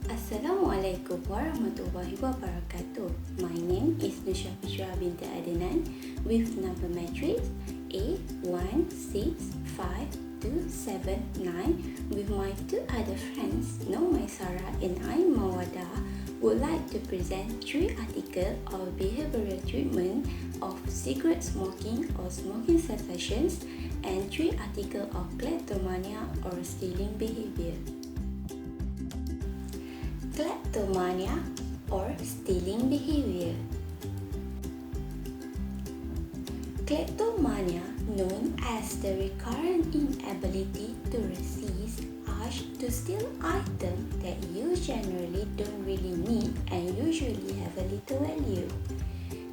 Assalamualaikum warahmatullahi wabarakatuh. My name is NURSYA binti ADENAN with number matrix A1655279 with my two other friends, MAISARAH and I, Mawaddah, would like to present 3 articles of behavioral treatment of cigarette smoking or smoking cessations and 3 articles of kleptomania or stealing behavior. Kleptomania or stealing behavior. Kleptomania, known as the recurrent inability to resist urge to steal items that you generally don't really need and usually have a little value.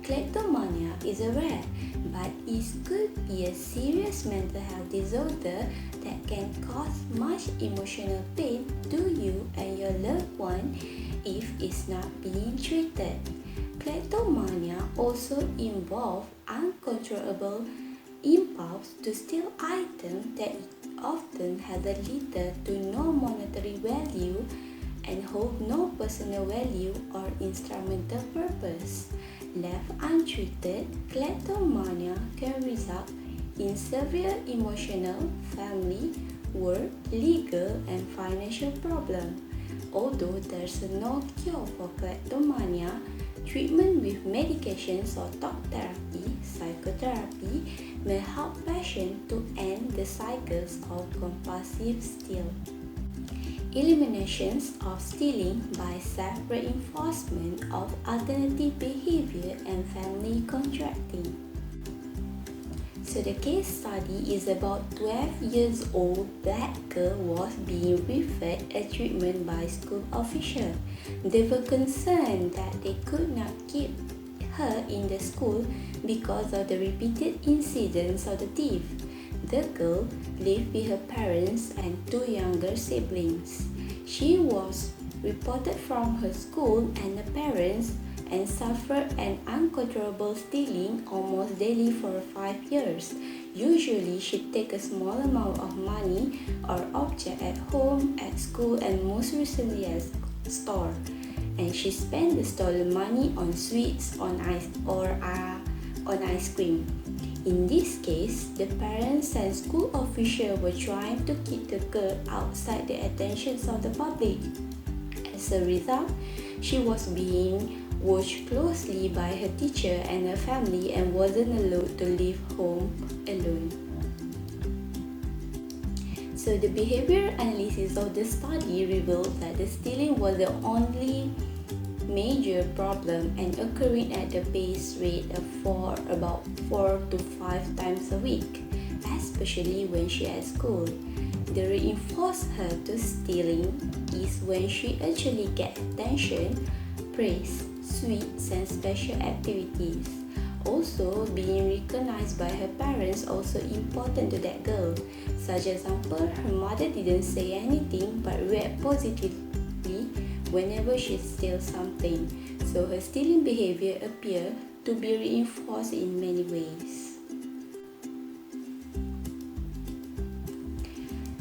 Kleptomania is a rare, but it could be a serious mental health disorder that can cause much emotional pain to you and your loved one if it's not being treated. Kleptomania also involves uncontrollable impulse to steal items that often have a little to no monetary value and hold no personal value or instrumental purpose. Left untreated, kleptomania can result in severe emotional, family, work, legal, and financial problems. Although there's no cure for kleptomania, treatment with medications or talk therapy, psychotherapy may help patients to end the cycles of compulsive steal. Eliminations of stealing by self-reinforcement of alternative behavior and family contracting. So the case study is about 12 years old black girl was being referred a treatment by school official. They were concerned that they could not keep her in the school because of the repeated incidents of the thief. The girl lived with her parents and 2 younger siblings. She was reported from her school and the parents and suffered an uncontrollable stealing almost daily for 5 years. Usually, she'd take a small amount of money or object at home, at school, and most recently at store. And she spent the stolen money on sweets, on ice cream. In this case, the parents and school officials were trying to keep the girl outside the attentions of the public. As a result, she was being watched closely by her teacher and her family and wasn't allowed to leave home alone. So the behavioral analysis of the study revealed that the stealing was the only major problem and occurring at the base rate of about 4 to 5 times a week, especially when she at school. The reinforce her to stealing is when she actually gets attention, praise, sweets, and special activities. Also, being recognized by her parents also important to that girl. Such example, her mother didn't say anything but react positively whenever she steals something. So her stealing behavior appear to be reinforced in many ways.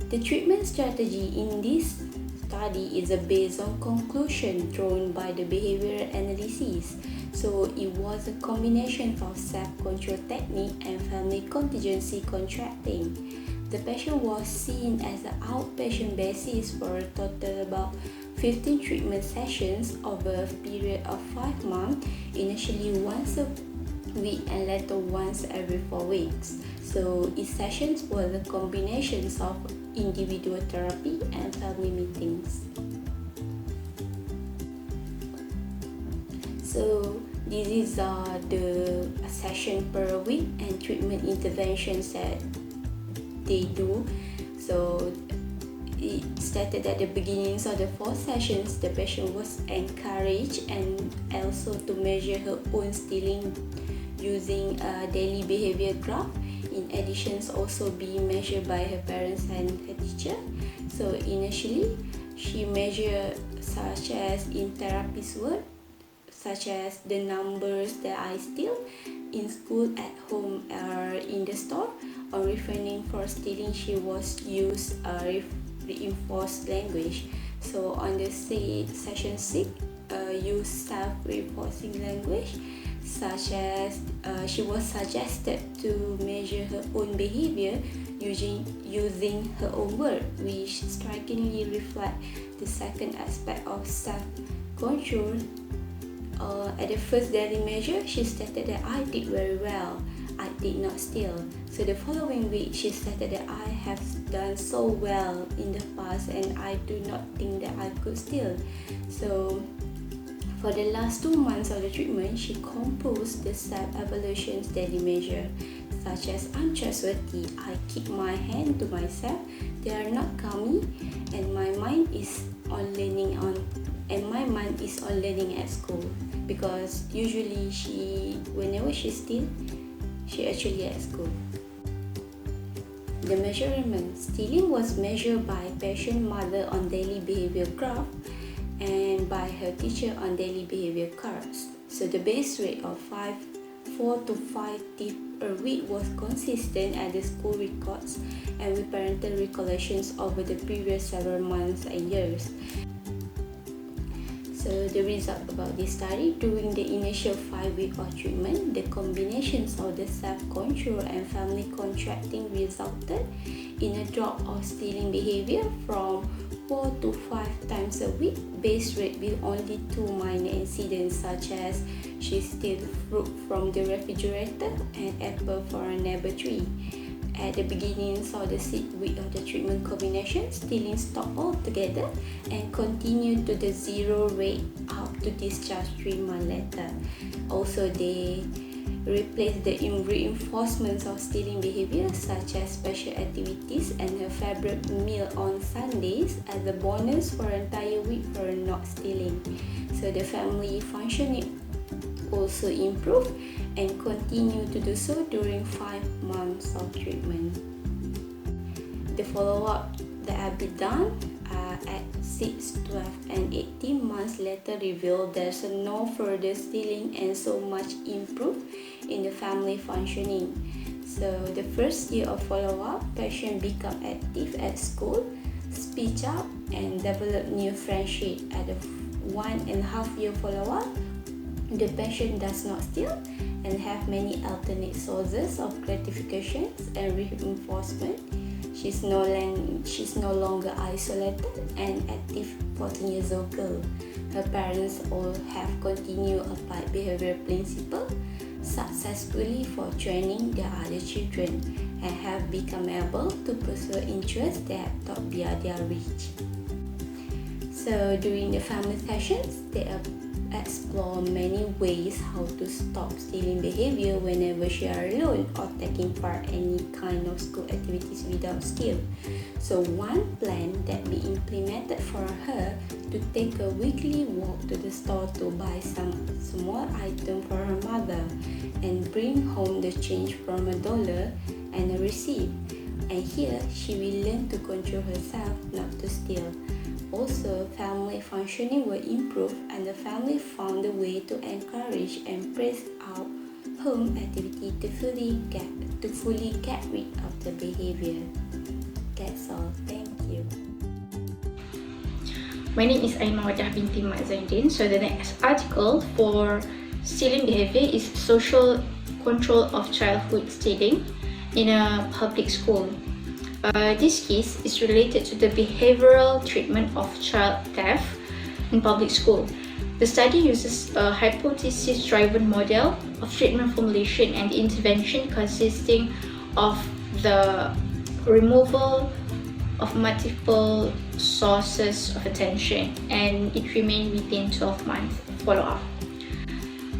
The treatment strategy in this study is based on conclusion drawn by the behavioral analysis. So it was a combination of self-control technique and family contingency contracting. The patient was seen as an outpatient basis for a total about 15 treatment sessions over a period of 5 months, initially once a week and later once every 4 weeks. So each sessions were the combinations of individual therapy and family meetings. So this is the session per week and treatment interventions that they do. So it stated at the beginnings of the 4 sessions, the patient was encouraged and also to measure her own stealing using a daily behavior graph. In addition, also being measured by her parents and her teacher. So initially, she measured such as in therapist word, such as the numbers that I steal in school, at home, or in the store. On refraining for stealing, she was used reinforced language So on the session 6, use self-reinforcing language, such as she was suggested to measure her own behavior using her own word, which strikingly reflect the second aspect of self-control. At the first daily measure, she stated that I did very well. I did not steal. So the following week, she stated that I have done so well in the past and I do not think that I could steal. So for the last 2 months of the treatment, she composed the self-evaluations daily measure, such as I'm trustworthy, I keep my hand to myself, they are not calming, and my mind is on learning at school, because usually whenever she steals, she actually at school. The measurement. Stealing was measured by patient mother on daily behavior graph and by her teacher on daily behavior cards. So the base rate of 4 to 5 tips a week was consistent at the school records and with parental recollections over the previous several months and years. So the result about this study, during the initial 5 weeks of treatment, the combinations of the self-control and family contracting resulted in a drop of stealing behavior from 4 to 5 times a week, base rate with only 2 minor incidents, such as she stole fruit from the refrigerator and apple for a neighbor tree. At the beginnings of the 6th week of the treatment combination, stealing stopped altogether and continued to the 0 rate up to discharge 3 months later. Also, they replaced the reinforcements of stealing behavior, such as special activities and her favorite meal on Sundays, as a bonus for an entire week for not stealing. So the family functioning also improved and continued to do so during 5 months of treatment. The follow-up that have been done at 6, 12 and 18 months later revealed there's no further stealing and so much improved in the family functioning. So the first year of follow-up, patient become active at school, speak up and develop new friendship. At the 1.5 year follow-up, the patient does not steal and have many alternate sources of gratifications and reinforcement. She's no longer isolated and active 14 years old girl. Her parents all have continued applied behavior principle successfully for training their other children and have become able to pursue interests that thought beyond their reach. So during the family sessions, they explore many ways how to stop stealing behavior whenever she are alone or taking part any kind of school activities without skill. So one plan that be implemented for her to take a weekly walk to the store to buy some small item for her mother and bring home the change from $1 and a receipt. And here she will learn to control herself not to steal. Also, family functioning will improve and the family found a way to encourage and praise out home activity to fully get rid of the behavior. That's all. Thank you. My name is Mawaddah binti Zainuddin. So the next article for stealing behavior is social control of childhood stealing in a public school. This case is related to the behavioral treatment of child theft in public school. The study uses a hypothesis-driven model of treatment formulation and intervention consisting of the removal of multiple sources of attention, and it remained within 12 months follow-up.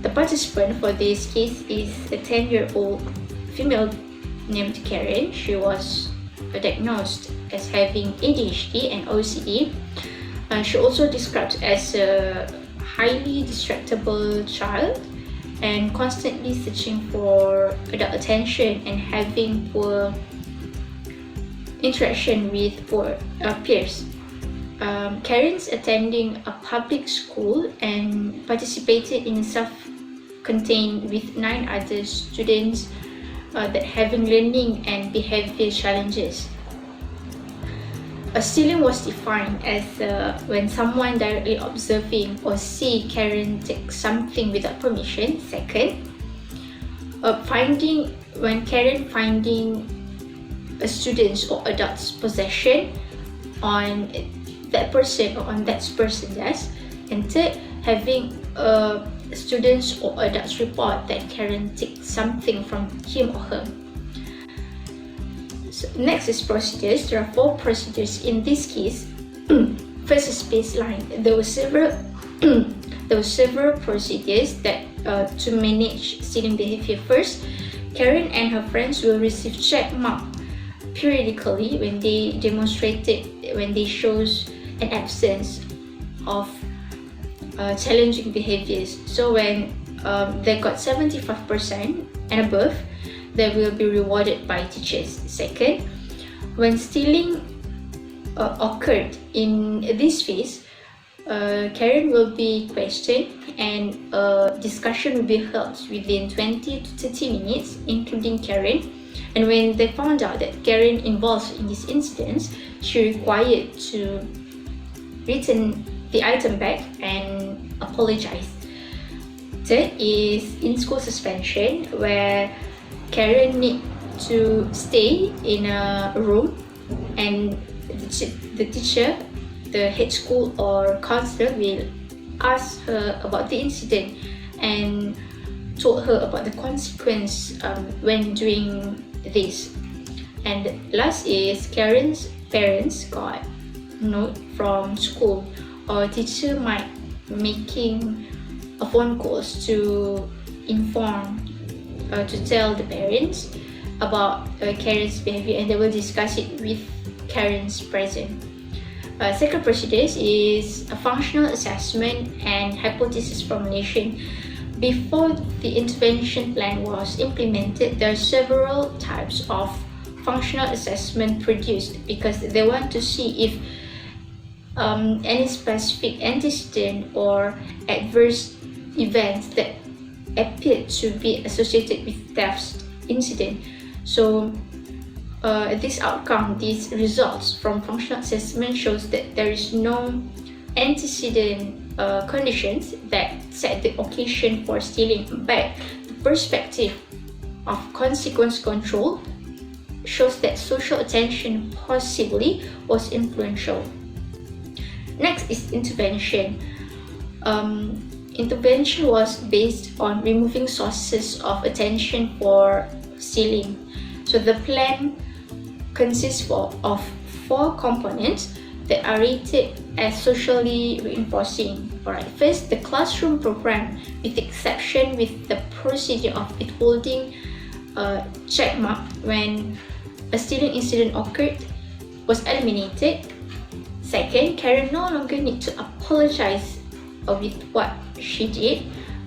The participant for this case is a 10-year-old female named Karen. She was diagnosed as having ADHD and OCD. She also described as a highly distractible child and constantly searching for adult attention and having poor interaction with peers. Karen's attending a public school and participated in self-contained with 9 other students that having learning and behavior challenges. Stealing was defined as when someone directly observing or see Karen take something without permission. Second, when Karen finding a student's or adult's possession on that person or on that person's desk. And third, having a student's or adult's report that Karen took something from him or her. So next is procedures. There are 4 procedures in this case. First is baseline. There were several procedures that to manage stealing behavior. First, Karen and her friends will receive check mark periodically when they shows an absence of challenging behaviors. So when they got 75% and above, they will be rewarded by teachers. Second, when stealing occurred in this phase, Karen will be questioned and a discussion will be held within 20 to 30 minutes, including Karen. And when they found out that Karen involved in this incident, she required to return the item back and apologize. Third is in-school suspension, where Karen need to stay in a room and the teacher, the head school or counselor will ask her about the incident and told her about the consequence when doing this. And last is Karen's parents got note from school or teacher might making a phone calls to inform to tell the parents about Karen's behavior, and they will discuss it with Karen's present. Second procedure is a functional assessment and hypothesis formulation. Before the intervention plan was implemented, there are several types of functional assessment produced because they want to see if any specific antecedent or adverse events that appear to be associated with theft incident. So these results from functional assessment shows that there is no antecedent conditions that set the occasion for stealing, but the perspective of consequence control shows that social attention possibly was influential. Next is intervention. Intervention was based on removing sources of attention for stealing. So the plan consists of 4 components that are rated as socially reinforcing. Alright, first, the classroom program, with exception with the procedure of withholding check mark when a stealing incident occurred, was eliminated. Second, Karen no longer needs to apologize with what she did,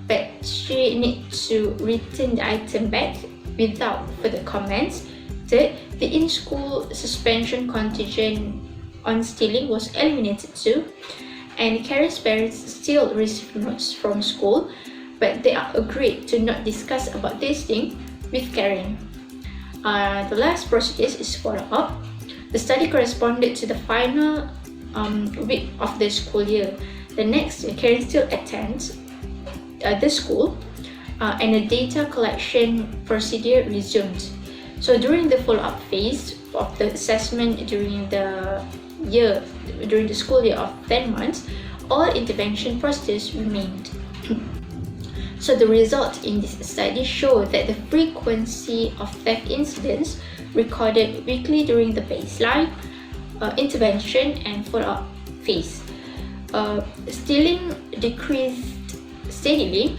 but she needs to return the item back without further comments. Third, the in-school suspension contingent on stealing was eliminated too, and Karen's parents still receive notes from school, but they are agreed to not discuss about this thing with Karen. The last procedure is follow-up. The study corresponded to the final week of the school year. The next year, Karen still attends the school and the data collection procedure resumed. So during the follow-up phase of the assessment during the school year of 10 months, all intervention procedures remained. So the result in this study showed that the frequency of theft incidents recorded weekly during the baseline, intervention and follow-up phase. Stealing decreased steadily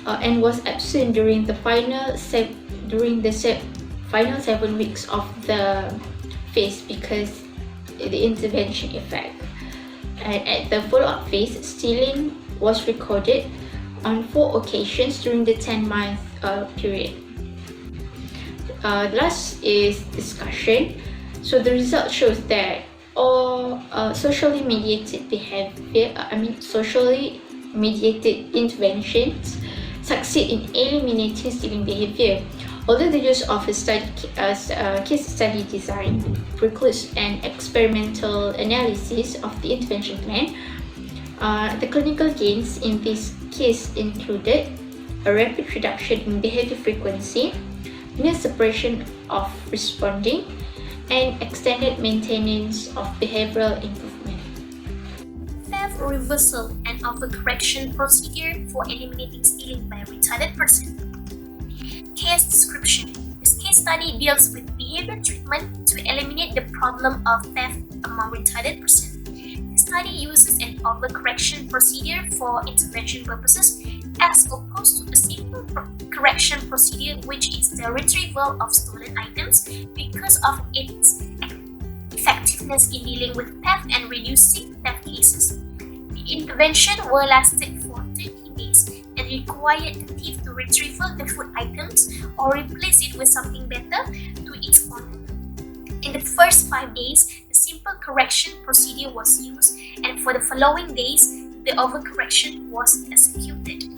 and was absent during the final 7 weeks of the phase because the intervention effect. And at the follow-up phase, stealing was recorded on 4 occasions during the 10-month period. Last is discussion. So the result shows that all socially mediated interventions succeed in eliminating stealing behavior. Although the use of a case study design precludes an experimental analysis of the intervention plan, the clinical gains in this case included a rapid reduction in behavior frequency, near suppression of responding, and extended maintenance of behavioral improvement. Theft reversal and overcorrection procedure for eliminating stealing by a retarded person. Case description. This case study deals with behavior treatment to eliminate the problem of theft among retarded persons. The study uses an overcorrection procedure for intervention purposes as opposed to a simple correction procedure, which is the retrieval of stolen items because of its effectiveness in dealing with theft and reducing theft cases. The intervention will lasted for 30 days and required the thief to retrieve the food items or replace it with something better to its owner. In the first 5 days, the simple correction procedure was used, and for the following days, the overcorrection was executed.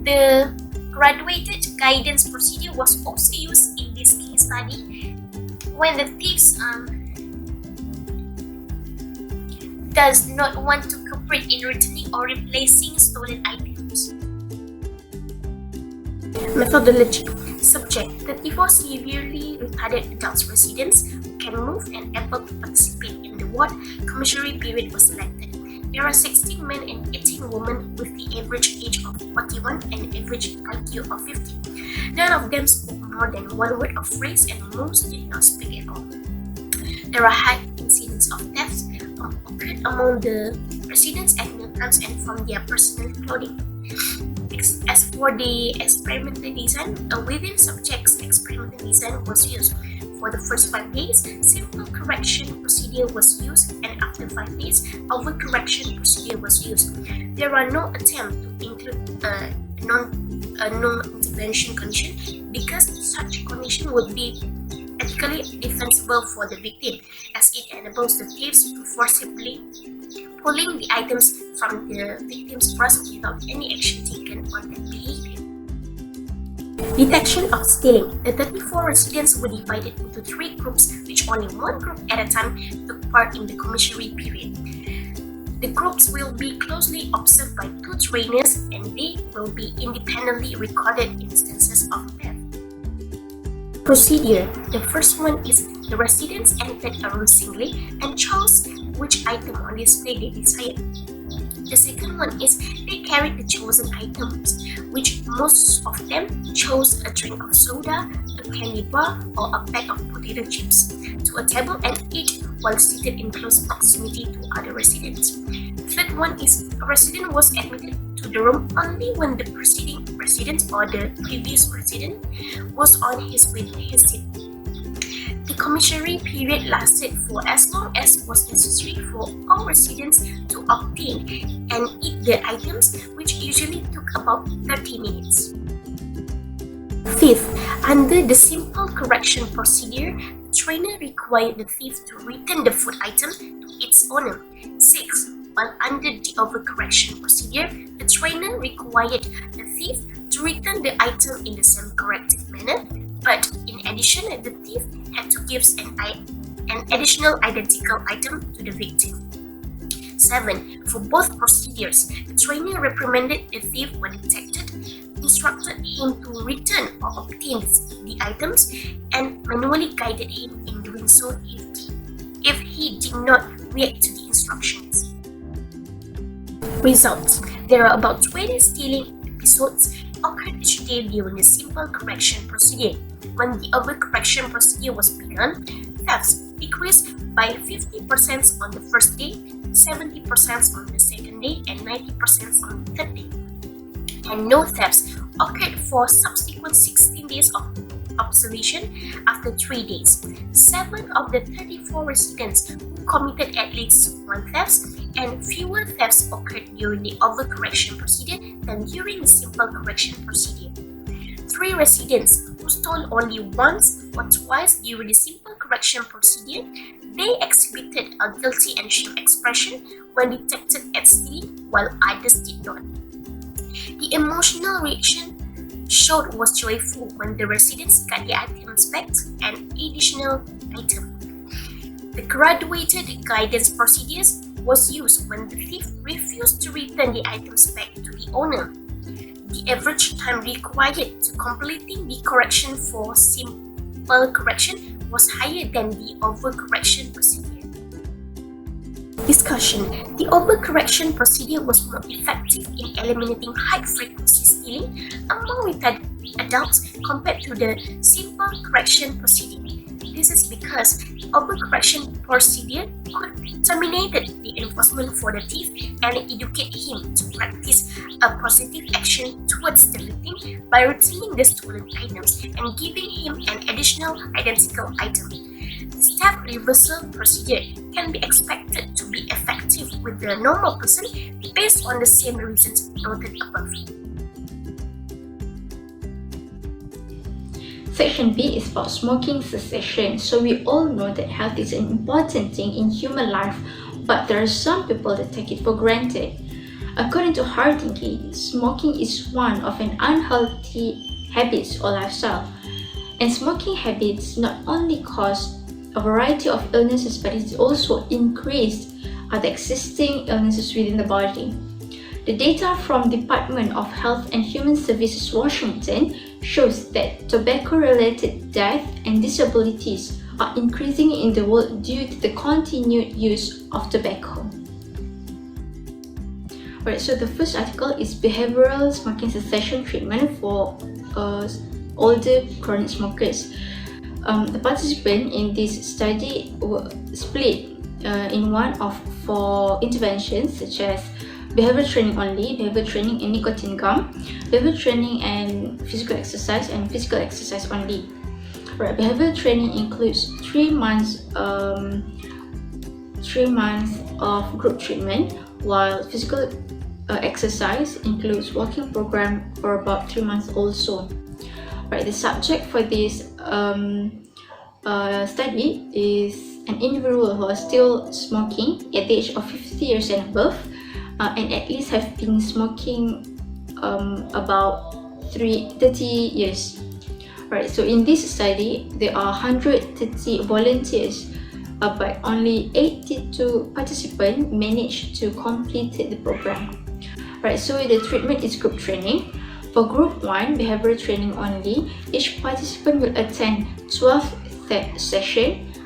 The graduated guidance procedure was also used in this case study when the thieves does not want to cooperate in returning or replacing stolen items. Methodology. Subject. The thief was severely retarded adult residents who can move and able to participate in the ward commissary period was selected. There are 16 men and 18 women with the average age of 41 and average IQ of 50. None of them spoke more than one word of phrase and most did not speak at all. There are high incidents of thefts occurred among the residents at mealtimes and from their personal clothing. As for the experimental design, a within subjects experimental design was used. For the first 5 days, simple correction procedure was used, and after 5 days, overcorrection procedure was used. There are no attempts to include a non-intervention condition because such condition would be ethically defensible for the victim, as it enables the thieves to forcibly pulling the items from the victim's purse without any action taken on that behavior. Detection of stealing. The 34 residents were divided into 3 groups, which only one group at a time took part in the commissary period. The groups will be closely observed by 2 trainers and they will be independently recorded instances of theft. Procedure. The first one is the residents entered a room singly and chose which item on display they desired. The second one is they carried the chosen items, which most of them chose a drink of soda, a candy bar, or a bag of potato chips, to a table and ate while seated in close proximity to other residents. The third one is a resident was admitted to the room only when the preceding resident or the previous resident was on his way to his seat. The commissary period lasted for as long as was necessary for all residents to obtain and eat the items, which usually took about 30 minutes. Fifth, under the simple correction procedure, the trainer required the thief to return the food item to its owner. Sixth, while under the overcorrection procedure, the trainer required the thief to return the item in the same corrective manner, but in addition, the thief had to give an additional identical item to the victim. 7. For both procedures, the trainer reprimanded the thief when detected, instructed him to return or obtain the items, and manually guided him in doing so if he did not react to the instructions. Results. There are about 20 stealing episodes occurred each day during the simple correction procedure. When the overcorrection procedure was begun, thefts decreased by 50% on the first day, 70% on the second day, and 90% on the third day. And no thefts occurred for subsequent 16 days of observation after 3 days. 7 of the 34 residents who committed at least 1 theft and fewer thefts occurred during the overcorrection procedure than during the simple correction procedure. 3 residents who stole only once or twice during the simple correction procedure, they exhibited a guilty and shame expression when detected at stealing, while others did not. The emotional reaction showed was joyful when the residents got their items back and additional item. The graduated guidance procedures was used when the thief refused to return the items back to the owner. The average time required to completing the correction for simple correction was higher than the overcorrection procedure. Discussion. The overcorrection procedure was more effective in eliminating high-frequency stealing among retarded adults compared to the simple correction procedure. This is because the overcorrection procedure could terminate the enforcement for the thief and educate him to practice a positive action towards the victim by returning the stolen items and giving him an additional identical item. The step reversal procedure can be expected to be effective with the normal person based on the same reasons noted above. Section B is about smoking cessation. So we all know that health is an important thing in human life, but there are some people that take it for granted. According to Tingkah, smoking is one of an unhealthy habits or lifestyle. And smoking habits not only cause a variety of illnesses, but it also increased the existing illnesses within the body. The data from Department of Health and Human Services Washington shows that tobacco-related death and disabilities are increasing in the world due to the continued use of tobacco. Alright, so the first article is behavioral smoking cessation treatment for older chronic smokers. The participants in this study were split in one of 4 interventions, such as behavior training only, behavior training and nicotine gum, behavior training and physical exercise, and physical exercise only. Right, behavior training includes 3 months of group treatment, while physical exercise includes walking program for about 3 months also. Right, the subject for this study is an individual who is still smoking at the age of 50 years and above, and at least have been smoking about 30 years. Right, so in this study, there are 130 volunteers, but only 82 participants managed to complete the program. Right, so the treatment is group training. For group 1, behavioral training only, each participant will attend 12 sessions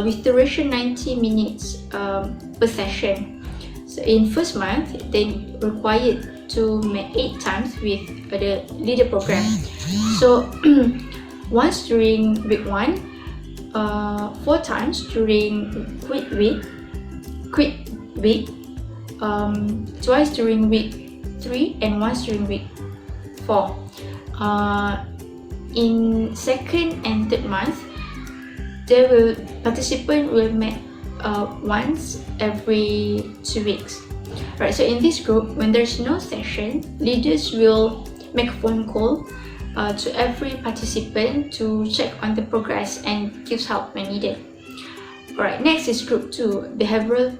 with duration 90 minutes per session. So in first month, they required to make 8 times with the leader program. So once during week 1, 4 times during quit week, twice during week 3, and once during week 4. In second and third month, participant will make once every 2 weeks. Right, so in this group, when there's no session, leaders will make a phone call to every participant to check on the progress and give help when needed. Alright, next is group 2, behavioral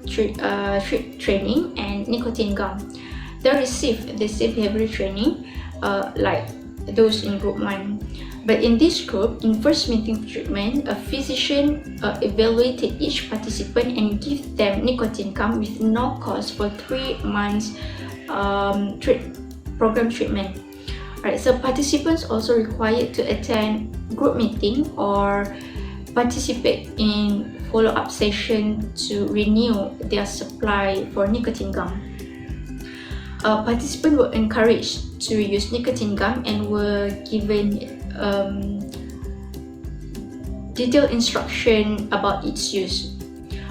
training and nicotine gum. They receive the same behavioral training like those in group 1. But in this group, in first meeting treatment, a physician evaluated each participant and give them nicotine gum with no cost for 3 months program treatment. Alright, so participants also required to attend group meeting or participate in follow-up session to renew their supply for nicotine gum. Participants were encouraged to use nicotine gum and were given detailed instruction about its use.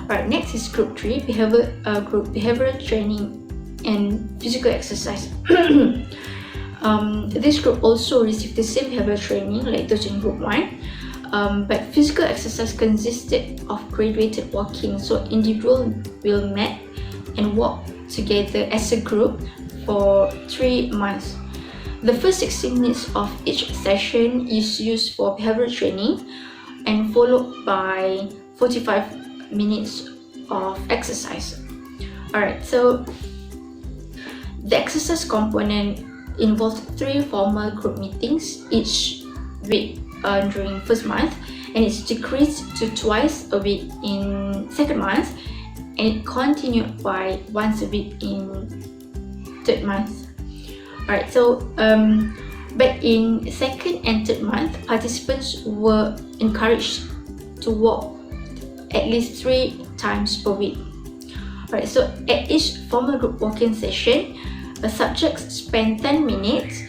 Alright, next is group 3, behavioral training and physical exercise. This group also received the same behavioral training like those in group 1, but physical exercise consisted of graduated walking, so individuals will meet and walk together as a group for 3 months. The first 60 minutes of each session is used for behavioral training and followed by 45 minutes of exercise. Alright, so the exercise component involved 3 formal group meetings each week during first month, and it's decreased to twice a week in second month, and it continued by once a week in third month. Alright, so but in second and third month, participants were encouraged to walk at least 3 times per week. Alright, so at each formal group walking session, subjects spend 10 minutes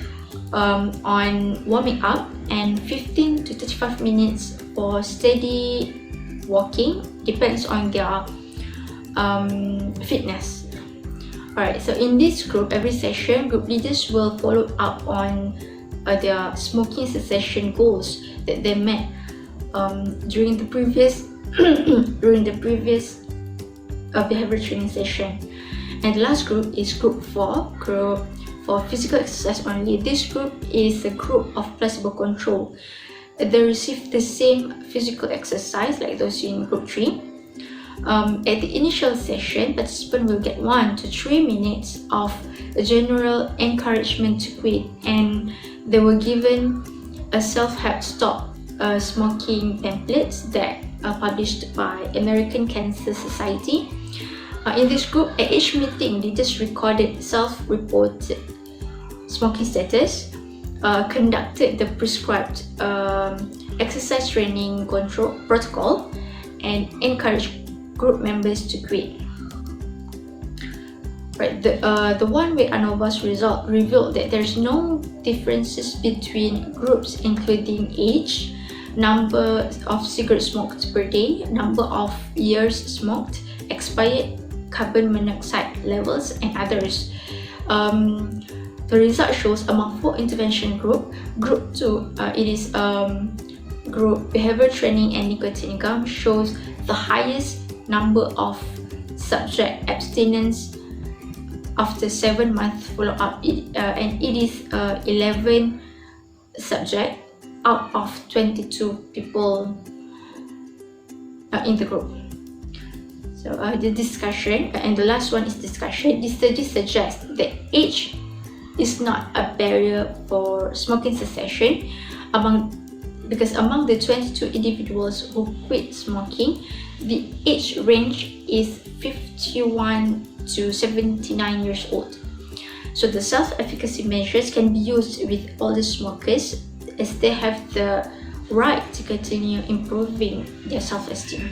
on warming up and 15 to 35 minutes for steady walking, depends on their fitness. Alright, so in this group, every session, group leaders will follow up on their smoking cessation goals that they met during the previous behavior training session. And the last group is group 4, group for physical exercise only. This group is a group of placebo control. They receive the same physical exercise like those in group 3. At the initial session, participants will get 1 to 3 minutes of general encouragement to quit, and they were given a self-help stop smoking templates that are published by American Cancer Society. In this group, at each meeting, they just recorded self-reported smoking status, conducted the prescribed exercise training control protocol, and encouraged group members to quit. Right, the one-week ANOVA's result revealed that there's no differences between groups, including age, number of cigarettes smoked per day, number of years smoked, expired carbon monoxide levels, and others. The result shows among 4 intervention group 2, it is group behavior training and nicotine gum, shows the highest number of subject abstinence after 7-month follow-up, and it is 11 subject out of 22 people in the group. So the discussion, and the last one is discussion. This study suggests that age is not a barrier for smoking cessation because among the 22 individuals who quit smoking, the age range is 51 to 79 years old. So the self-efficacy measures can be used with older smokers as they have the right to continue improving their self-esteem.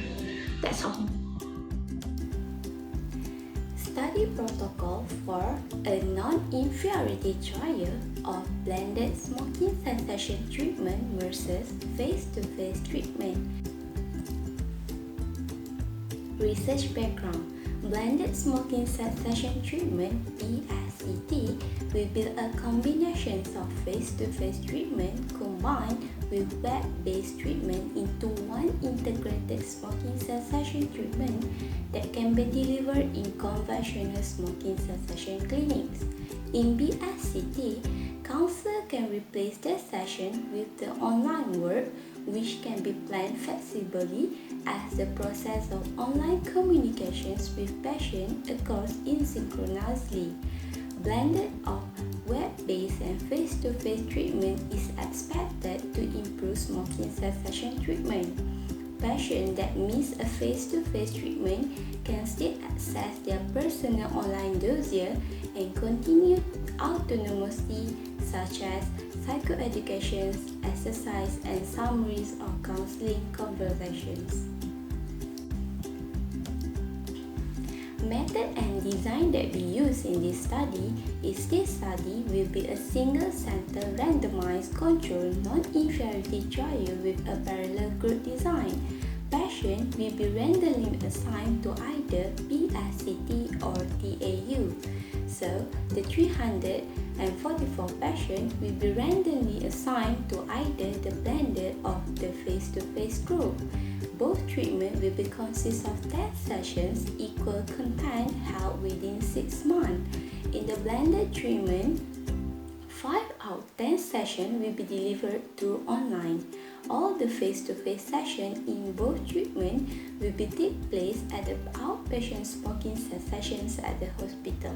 That's all. Study protocol for a non-inferiority trial of blended smoking cessation treatment versus face-to-face treatment. Research background: blended smoking cessation treatment (BSCT) will be a combination of face-to-face treatment combined with web-based treatment into one integrated smoking cessation treatment that can be delivered in conventional smoking cessation clinics. In BSCT, counselor can replace the session with the online work, which can be planned flexibly as the process of online communications with patients occurs asynchronously. Blended of web-based and face-to-face treatment is expected to improve smoking cessation treatment. Patients that miss a face-to-face treatment can still access their personal online dossier and continue autonomously, such as psychoeducation, exercise, and summaries of counseling conversations. Method and design that we use in this study is this study will be a single-center randomized controlled non-inferiority trial with a parallel group design. Patients will be randomly assigned to either BSCT or TAU. So, the 344 patients will be randomly assigned to either the blended or the face-to-face group. Both treatments will be consist of 10 sessions equal content held within 6 months. In the blended treatment, 5 out of 10 sessions will be delivered through online. All the face-to-face sessions in both treatments will be take place at the outpatient smoking cessations at the hospital.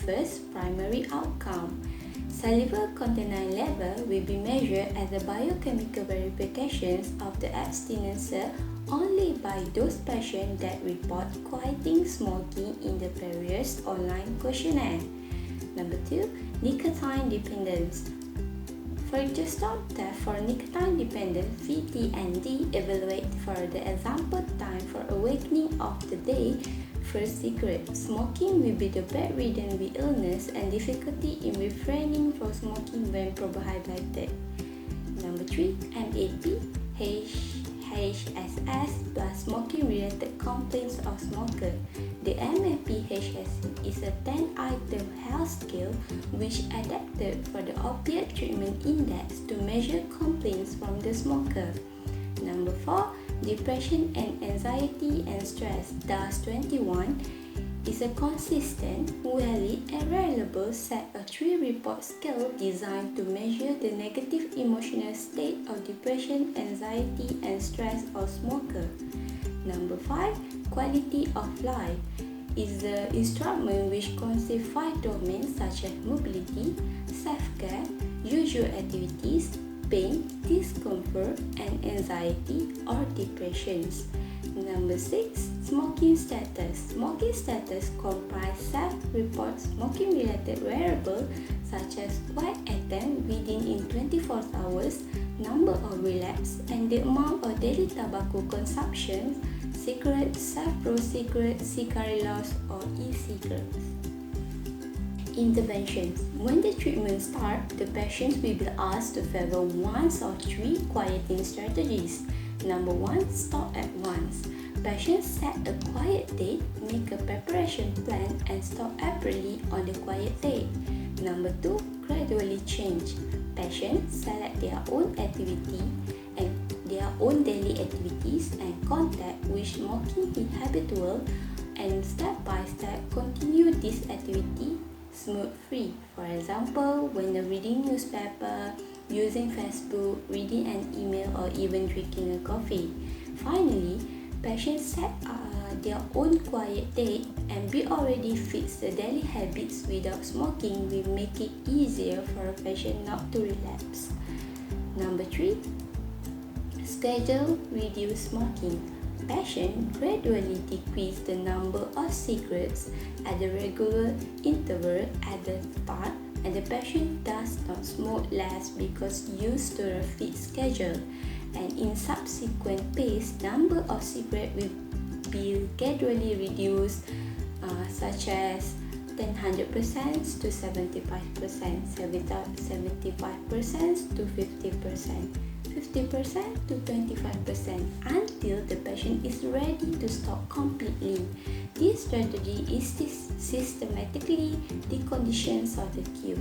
First, primary outcome. Saliva contaminant level will be measured as the biochemical verifications of the abstinencer only by those patients that report quitting smoking in the previous online questionnaire. Number 2, nicotine dependence. For the stop test for nicotine dependence, VT and D evaluate for the example time for awakening of the day. First cigarette. Smoking will be the bedridden with illness and difficulty in refraining from smoking when prohibited. Number 3, MAP, HSS plus smoking-related complaints of smoker. The MAP-HSS is a 10-item health scale which adapted for the opiate treatment index to measure complaints from the smoker. Number 4, depression and anxiety and stress. DAS-21 is a consistent, valid, and reliable set of 3-report scale designed to measure the negative emotional state of depression, anxiety, and stress of smoker. Number 5, quality of life is the instrument which consists 5 domains such as mobility, self-care, usual activities, pain, discomfort, and anxiety or depressions. Number 6, smoking status. Smoking status comprise self-report smoking-related variables such as white atom within in 24 hours, number of relapse, and the amount of daily tobacco consumption, cigarettes, self-rolled cigarettes, cigarillos, or e-cigarettes. Interventions. When the treatment starts, the patient will be asked to follow one of 3 quieting strategies. Number 1, stop at once. Patients set a quiet date, make a preparation plan, and stop abruptly on the quiet date. Number 2, gradually change. Patients select their own activity and their own daily activities and contact which smoking is habitual, and step by step continue this activity smooth-free. For example, when reading newspaper, using Facebook, reading an email, or even drinking a coffee. Finally, patients set their own quiet date and be already fix the daily habits without smoking will make it easier for a patient not to relapse. Number 3, schedule reduce smoking. Patient gradually decrease the number of cigarettes at a regular interval at the start, and the patient does not smoke less because used to a fixed schedule, and in subsequent phase, number of cigarettes will be gradually reduced, such as 100% to 75%, 75% to 50%. 50% to 25% until the patient is ready to stop completely. This strategy is systematically the conditions of the cue.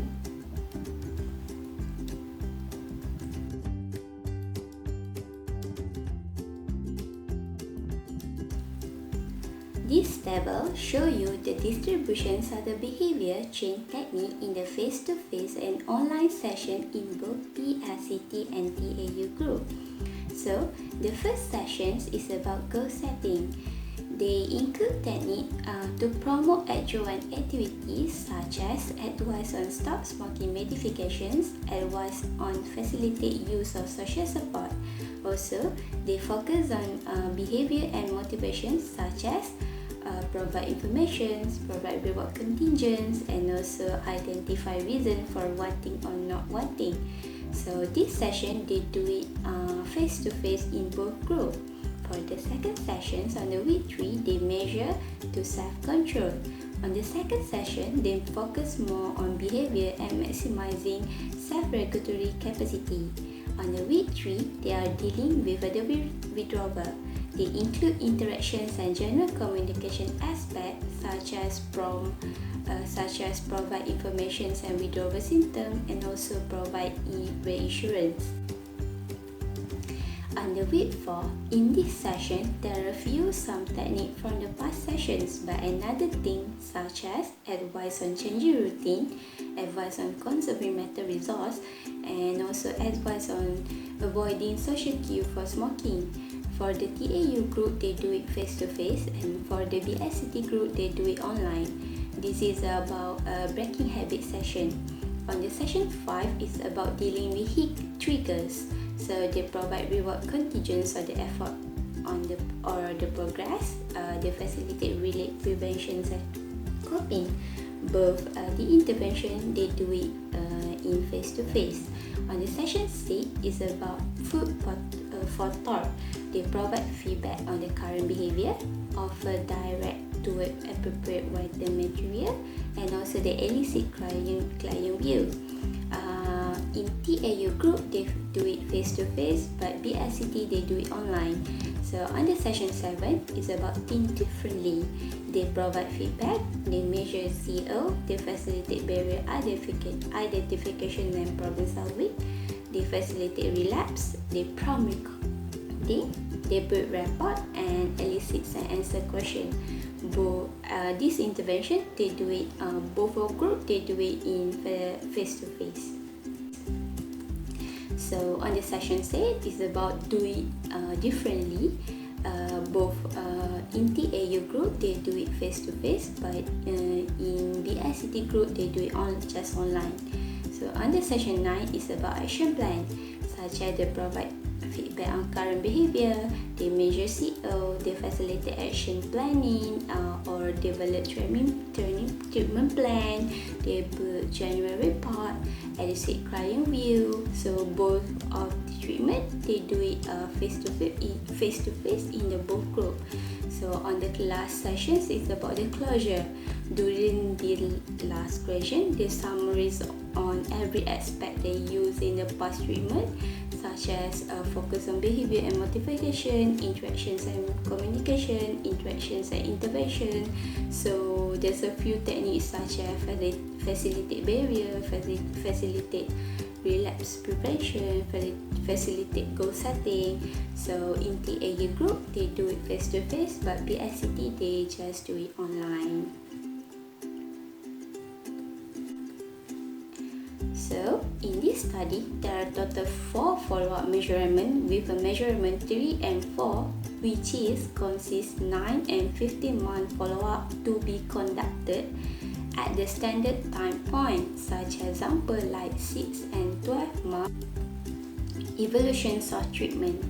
This table shows you the distributions of the behavior change technique in the face-to-face and online session in both PLCT and TAU group. So, the first session is about goal setting. They include technique to promote adjuvant activities such as advice on stop smoking modifications, advice on facilitate use of social support. Also, they focus on behavior and motivations such as provide information, provide reward contingents, and also identify reason for wanting or not wanting. So this session they do it face-to-face in both groups. For the second sessions on the week 3, they measure to self-control. On the second session, they focus more on behavior and maximizing self-regulatory capacity. On the week 3, they are dealing with the withdrawal. They include interactions and general communication aspects such as provide information and withdrawal symptoms, and also provide reassurance. On the week 4, in this session, they review some technique from the past sessions by another thing such as advice on changing routine, advice on conserving mental resource, and also advice on avoiding social cue for smoking. For the TAU group, they do it face-to-face, and for the BICT group, they do it online. This is about a breaking habit session. On the session 5 is about dealing with heat triggers. So they provide reward contingents or the effort on the progress. They facilitate relate prevention and coping. Both the intervention they do it in face-to-face. On the session 6 is about food for thought. They provide feedback on the current behavior, offer direct toward appropriate vital material, and also they elicit client view. In TAU group, they do it face-to-face, but BICT, they do it online. So on the session 7 is about think differently. They provide feedback, they measure CO, they facilitate barrier identification and problem solving, they facilitate relapse, they prompt recording, they build rapport and elicit and answer question. This intervention, they do it, both of group, they do it in face-to-face. So on the session 8 is about do it differently. Both in TAU group they do it face to face, but in BICT group they do it just online. So on the session 9 is about action plan, such as they provide feedback on current behavior, they measure CO, they facilitate action planning or develop treatment plan, they build general report, elicit client view. So both of the treatment they do it face to face in the both group. So on the last sessions it's about the closure. During the last question, they summarize on every aspect they use in the past treatment, such as focus on behavior and modification, interactions and communication, interactions and intervention. So there's a few techniques such as facilitate barrier, facilitate relapse prevention, facilitate goal setting. So in TAU group, they do it face to face, but BICT, they just do it online. So, in this study, there are total 4 follow-up measurements with a measurement 3 and 4, which is consists 9 and 15-month follow-up to be conducted at the standard time point, such as example like 6 and 12 month evaluations of treatment.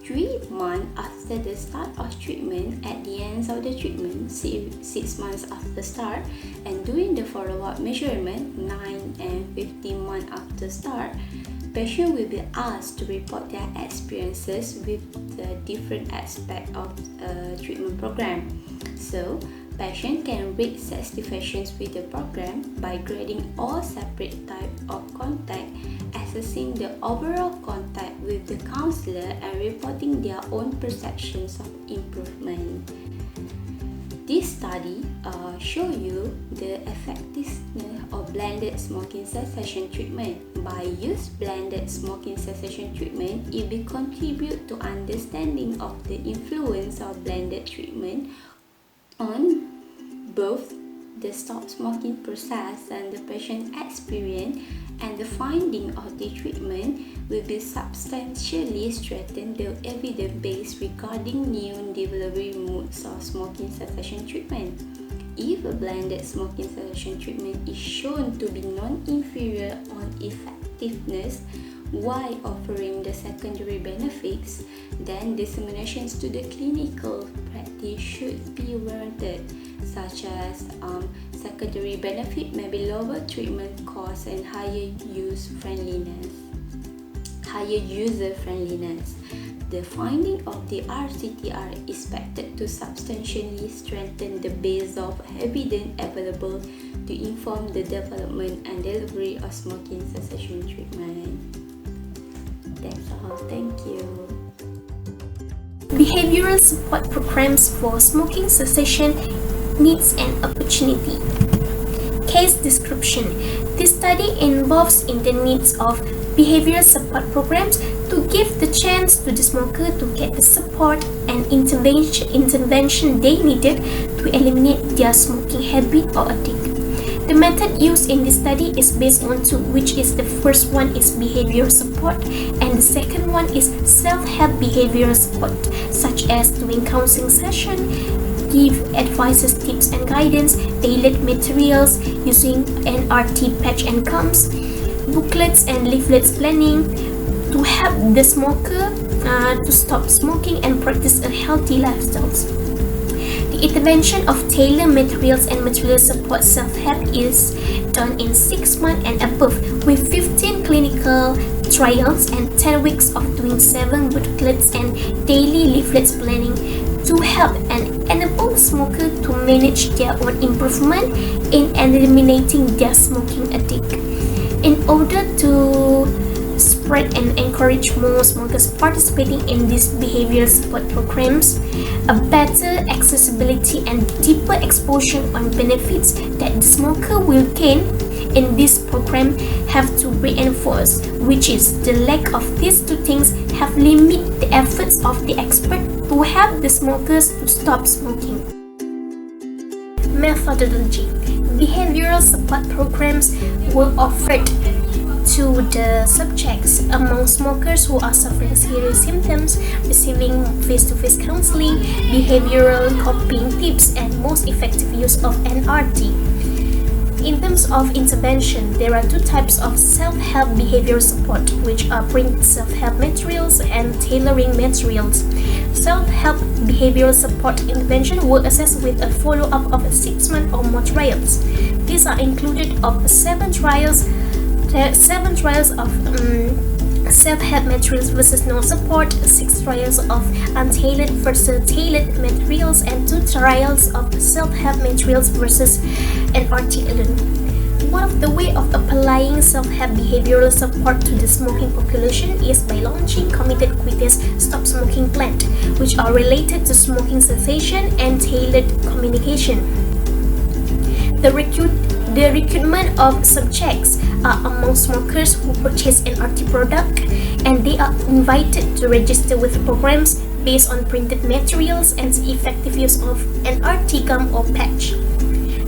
3 months after the start of treatment, at the end of the treatment, 6 months after start, and during the follow-up measurement, 9 and 15 months after start, patients will be asked to report their experiences with the different aspects of treatment program. So, patients can rate satisfaction with the program by grading all separate types of contact, assessing the overall contact with the counselor, and reporting their own perceptions of improvement. This study show you the effectiveness of blended smoking cessation treatment. By use blended smoking cessation treatment, it will contribute to understanding of the influence of blended treatment on both the stop smoking process and the patient experience, and the finding of the treatment will be substantially strengthen the evidence base regarding new delivery modes of smoking cessation treatment. If a blended smoking cessation treatment is shown to be non-inferior on effectiveness while offering the secondary benefits, then disseminations to the clinical practice should be warranted, such as secondary benefit may be lower treatment costs and higher user friendliness. The finding of the RCTR is expected to substantially strengthen the base of evidence available to inform the development and delivery of smoking cessation treatment. That's all. Thank you. Behavioral support programs for smoking cessation needs and opportunity. Case description. This study involves in the needs of behavioral support programs to give the chance to the smoker to get the support and intervention they needed to eliminate their smoking habit or addiction. The method used in this study is based on two, which is the first one is behavioral support and the second one is self-help behavioral support, such as doing counseling session, give advices, tips and guidance, tailored materials using NRT patch and gums, booklets and leaflets planning to help the smoker to stop smoking and practice a healthy lifestyle. The intervention of tailored materials and material support self-help is done in 6 months and above with 15 clinical trials and 10 weeks of doing 7 booklets and daily leaflets planning to help and enable smoker to manage their own improvement in eliminating their smoking addict. In order to spread and encourage more smokers participating in these behavioral support programs, a better accessibility and deeper exposure on benefits that the smoker will gain in this program have to reinforce, which is the lack of these two things have limited the efforts of the expert to help the smokers to stop smoking. Methodology. Behavioral support programs were offered to the subjects among smokers who are suffering serious symptoms, receiving face-to-face counseling, behavioral coping tips, and most effective use of NRT. In terms of intervention, there are 2 types of self-help behavioral support, which are printed self-help materials and tailoring materials. Self-help behavioral support intervention will assess with a follow-up of 6 months or more trials. These are included of 7 trials of self-help materials versus no support, 6 trials of untailored versus tailored materials, and 2 trials of self-help materials versus NRT alone. One of the way of applying self-help behavioral support to the smoking population is by launching committed quitters stop smoking plan, which are related to smoking cessation and tailored communication. The recruitment of subjects are among smokers who purchase an RT product, and they are invited to register with programs based on printed materials and effective use of an RT gum or patch.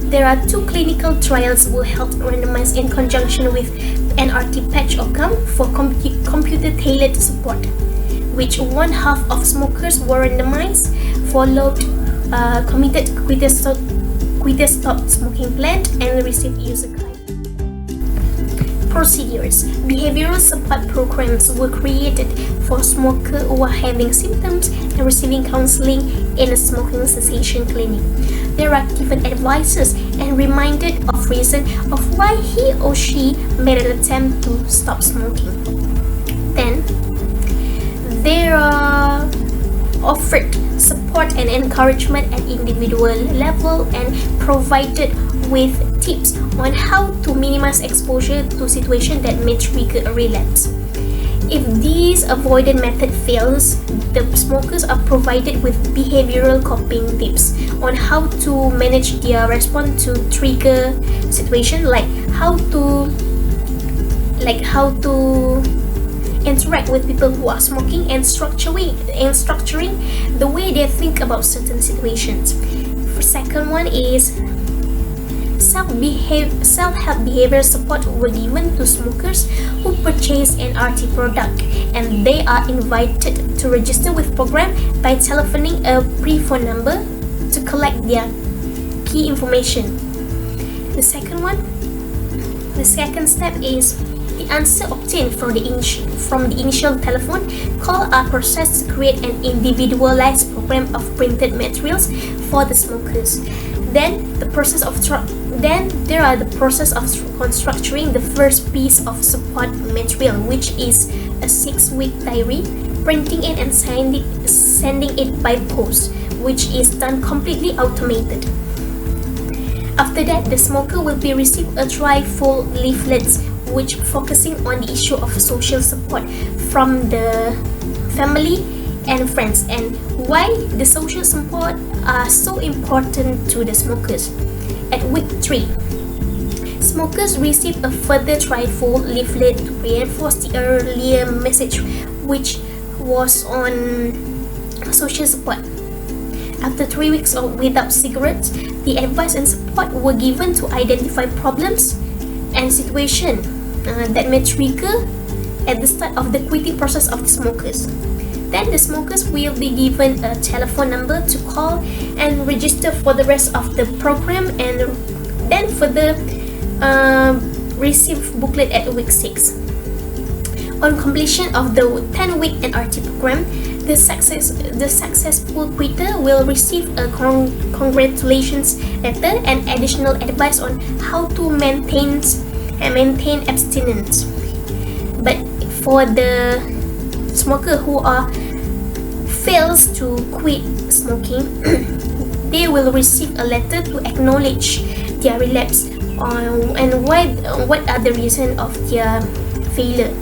There are 2 clinical trials were held randomized in conjunction with an RT patch or gum for computer-tailored support, which 1/2 of smokers were randomized, followed committed quitter stop smoking plan, and received user guide. Procedures. Behavioral support programs were created for smokers who are having symptoms and receiving counseling in a smoking cessation clinic. They are given advices and reminded of reason of why he or she made an attempt to stop smoking. Then, they are offered support and encouragement at individual level and provided with tips on how to minimize exposure to situations that may trigger a relapse. If this avoided method fails, the smokers are provided with behavioral coping tips on how to manage their response to trigger situation, like how to interact with people who are smoking and structuring the way they think about certain situations. Second one is self-help behavior support were given to smokers who purchase an RT product, and they are invited to register with program by telephoning a pre-phone number to collect their key information. The second step is the answer obtained from the initial telephone call are processed to create an individualized program of printed materials for the smokers. Then there are the process of constructing the first piece of support material, which is a 6-week diary, printing it and sending it by post, which is done completely automated. After that, the smoker will be received a trifold leaflets which focusing on the issue of social support from the family and friends, and why the social support are so important to the smokers. At week 3, smokers receive a further trifold leaflet to reinforce the earlier message, which was on social support. After 3 weeks without cigarettes, the advice and support were given to identify problems and situations that may trigger at the start of the quitting process of the smokers. Then the smokers will be given a telephone number to call and register for the rest of the program, and then for the receive booklet at week 6. On completion of the 10-week NRT program, the successful quitter will receive a congratulations letter and additional advice on how to maintain abstinence. But for the smoker who fails to quit smoking, they will receive a letter to acknowledge their relapse and what are the reasons of their failure,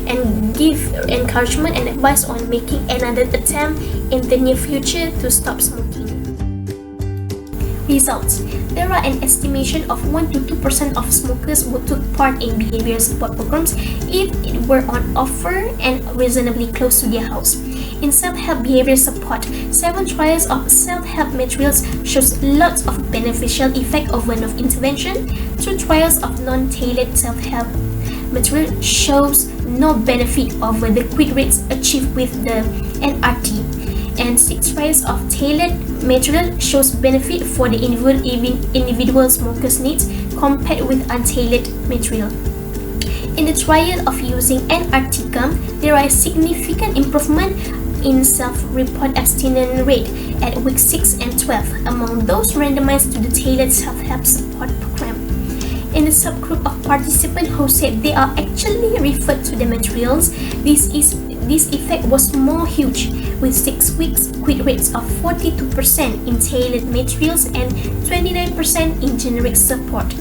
and give encouragement and advice on making another attempt in the near future to stop smoking. Results. There are an estimation of 1 to 2% of smokers who took part in behavior support programs if it were on offer and reasonably close to their house. In self-help behavior support, 7 trials of self-help materials shows lots of beneficial effect of one of intervention. 2 trials of non-tailored self-help material shows no benefit over the quit rates achieved with the NRT, and 6 trials of tailored material shows benefit for the individual smoker's needs compared with untailored material. In the trial of using NRT gum, there are significant improvement in self-report abstinence rate at week 6 and 12 among those randomized to the tailored self-help support program. In the subgroup of participants who said they are actually referred to the materials, this effect was more huge, with 6 weeks quit rates of 42% in tailored materials and 29% in generic support,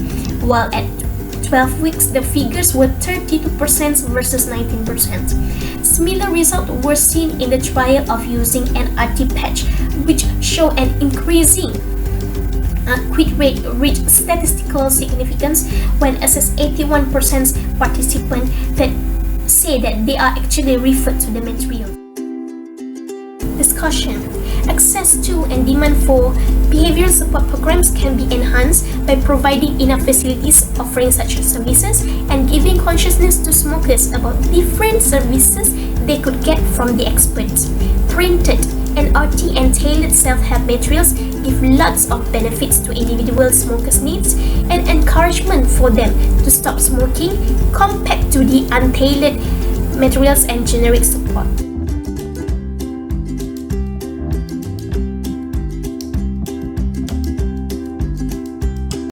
while at 12 weeks the figures were 32% versus 19%. Similar results were seen in the trial of using an NRT patch, which showed an increasing quit rate reached statistical significance when assessed 81% participants that say that they are actually referred to the material. Discussion. Access to and demand for behavioral support programs can be enhanced by providing enough facilities offering such services and giving consciousness to smokers about different services they could get from the experts. Printed NRT and tailored self-help materials give lots of benefits to individual smokers' needs and encouragement for them to stop smoking compared to the untailored materials and generic support.